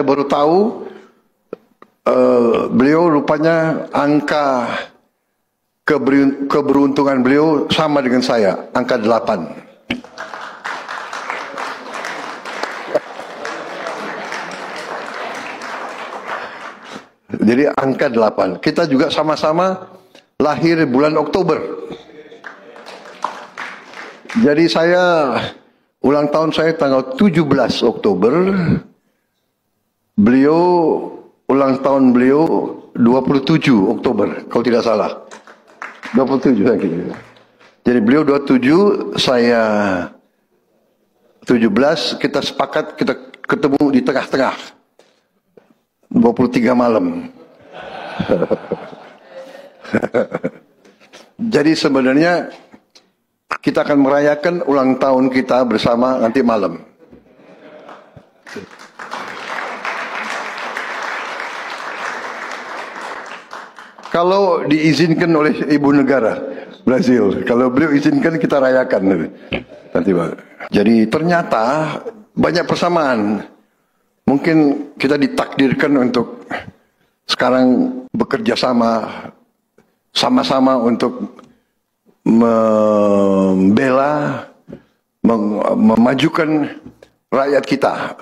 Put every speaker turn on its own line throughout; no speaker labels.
Saya baru tahu beliau rupanya angka keberuntungan beliau sama dengan saya, angka 8. Jadi angka 8. Kita juga sama-sama lahir bulan Oktober. Jadi saya ulang tahun saya tanggal 17 Oktober. Beliau ulang tahun beliau 27 Oktober kalau tidak salah. 27 lagi. Jadi beliau 27, saya 17, kita sepakat kita ketemu di tengah-tengah. 23 malam. Jadi sebenarnya kita akan merayakan ulang tahun kita bersama nanti malam. Kalau diizinkan oleh ibu negara Brazil, kalau beliau izinkan kita rayakan nanti Pak. Jadi ternyata banyak persamaan. Mungkin kita ditakdirkan untuk sekarang bekerja sama-sama untuk membela, memajukan rakyat kita.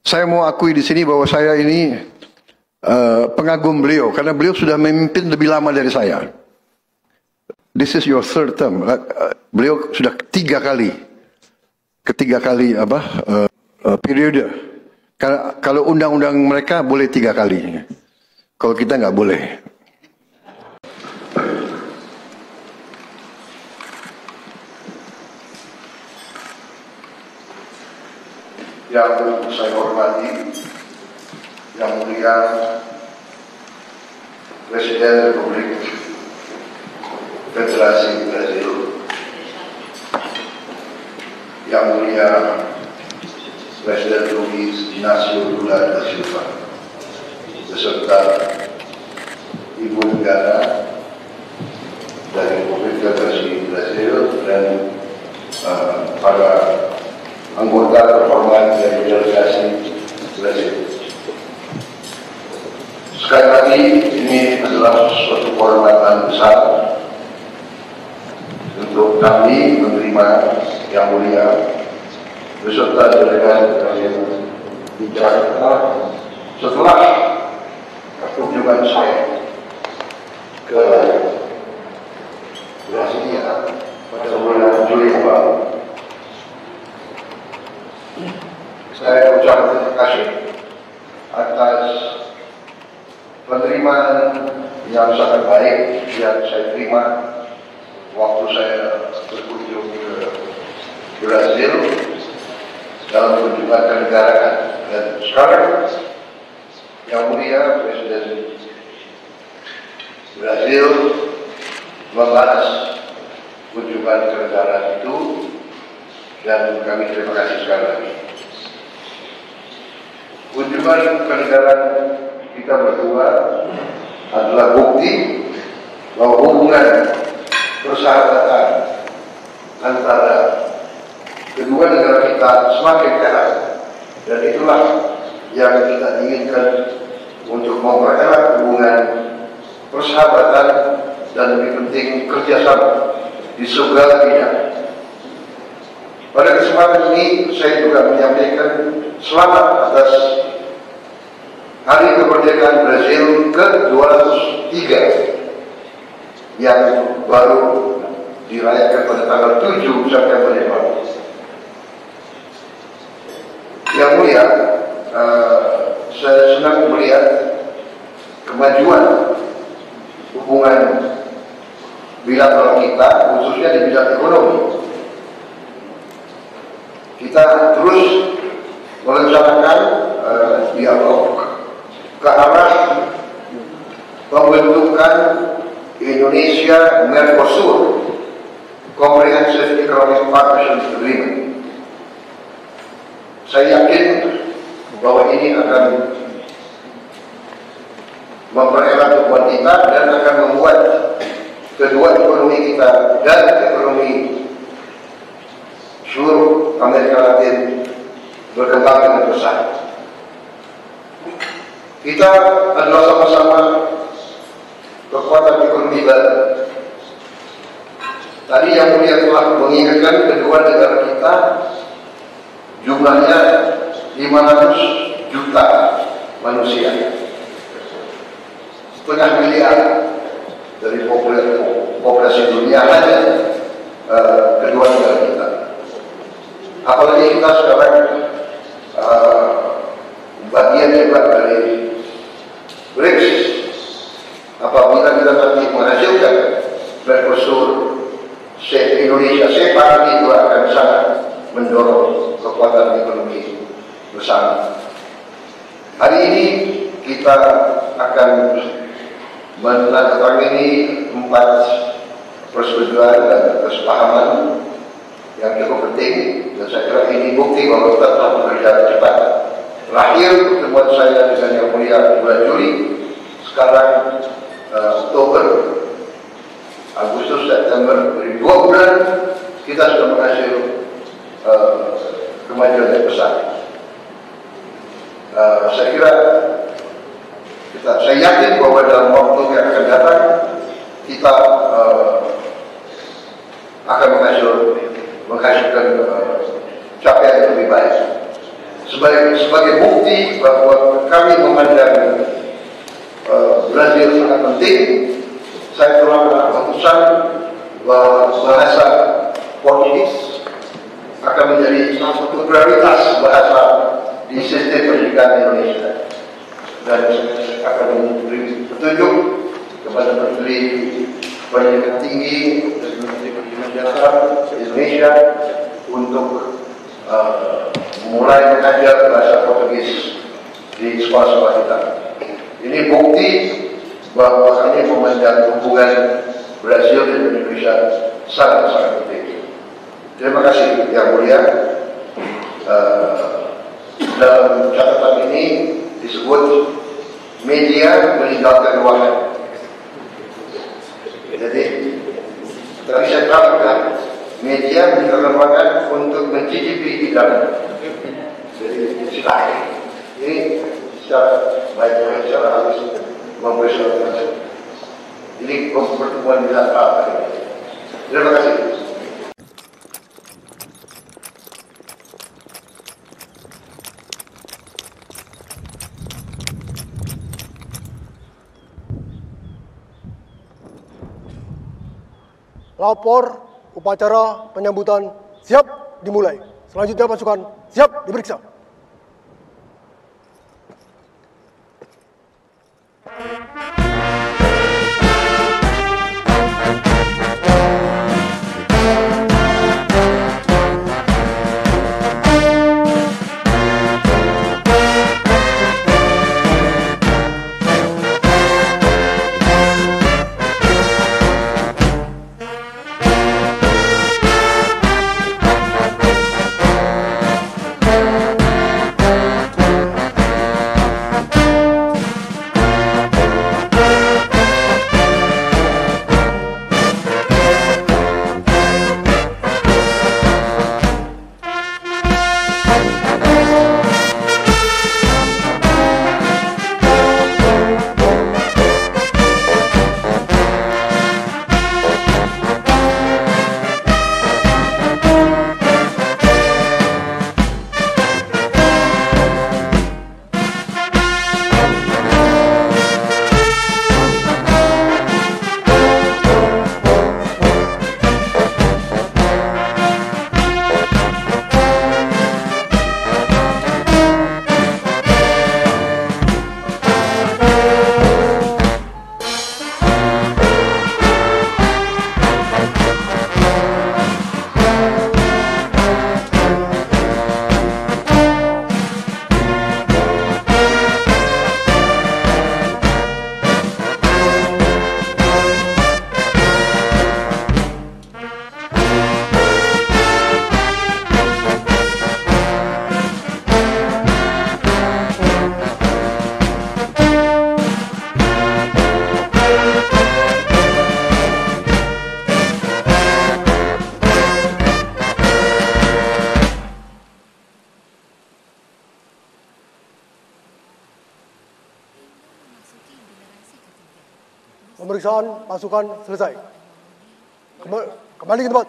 Saya mau akui di sini bahwa saya ini pengagum beliau karena beliau sudah memimpin lebih lama dari saya. This is your third term. Beliau sudah ketiga kali periode. Kalau undang-undang mereka boleh 3 kali, kalau kita nggak boleh. Yang saya hormati, yang mulia Presiden Republik Federasi Brazil, yang mulia Presiden Luiz Inácio Lula da Silva, beserta Ibu Negara dari Republik Federasi Brazil dan para anggota terhormat dari delegasi Brazil. Sekali lagi ini adalah suatu kehormatan besar untuk kami menerima yang mulia beserta delegasi di Jakarta setelah kunjungan saya ke Brasilia pada bulan Juli yang lalu. Saya ucapkan terima kasih atas penerimaan yang sangat baik yang saya terima waktu saya berkunjung ke Brazil dalam kunjungan kenegaraan. Dan sekarang yang mulia Presiden Brazil membalas kunjungan kenegaraan itu dan kami terima kasih sekali lagi. Kunjungan kenegaraan kita berdua adalah bukti bahwa hubungan persahabatan antara kedua negara kita semakin erat, dan itulah yang kita inginkan untuk mempererat hubungan persahabatan dan lebih penting kerjasama di segala bidang. Pada kesempatan ini saya juga menyampaikan selamat atas Hari Kemerdekaan Brazil ke-203 yang baru dirayakan pada tanggal 7 September yang lalu. Yang mulia, saya senang melihat kemajuan hubungan bilateral kita, khususnya di bidang ekonomi. Kita terus merencanakan dialog ke arah pembentukan Indonesia Mercosur Comprehensive Economic Partnership Agreement. Saya yakin bahwa ini akan mempererat hubungan kita dan akan membuat kedua ekonomi kita dan ekonomi seluruh Amerika Latin berkembang dengan pesat. Kita adalah sama-sama kekuatan ekonomi baru. Tadi yang mulia telah mengingatkan kedua negara kita jumlahnya 500 juta manusia, setengah miliar dari populasi dunia hanya kedua negara kita. Apalagi kita sekarang bagian juga dari BRICS. Apabila kita nanti menghasilkan Mercosur, Indonesia sepakat itu akan sangat mendorong kekuatan ekonomi bersama. Hari ini kita akan menandatangani 4 persetujuan dan kesepahaman yang cukup penting, dan saya kira ini bukti bahwa kita telah bekerja cepat. Terakhir pertemuan saya dengan Yang Mulia bulan Juli, sekarang Oktober, Agustus, September, dari 2 bulan kita sudah menghasil kemajuan yang besar. Saya kira saya yakin bahwa dalam waktu yang akan datang kita akan menghasilkan capaian yang lebih baik. Sebagai bukti bahwa kami memandang Brazil sangat penting, saya telah melakukan keputusan bahwa bahasa Portugis akan menjadi salah satu prioritas bahasa di sistem pendidikan Indonesia, dan akan memberi petunjuk kepada Menteri Pendidikan Tinggi dan Menteri Pendidikan Dasar Indonesia untuk mulai mengajar bahasa Portugis di sekolah-sekolah kita. Ini bukti bahwa kami memandang hubungan Brazil dan Indonesia sangat-sangat penting. Terima kasih Yang Mulia. Dalam catatan ini disebut media meninggalkan ruangan. Jadi tadi saya terangkan, media meninggalkan ruangan untuk mencicipi hidangan. Jadi silakan. Ini secara baik, secara halus mempersoalkan. Ini pertemuan bilateral. Terima kasih.
Lapor upacara penyambutan siap dimulai. Selanjutnya pasukan siap diperiksa. Pemeriksaan pasukan selesai. Kembali ke tempat.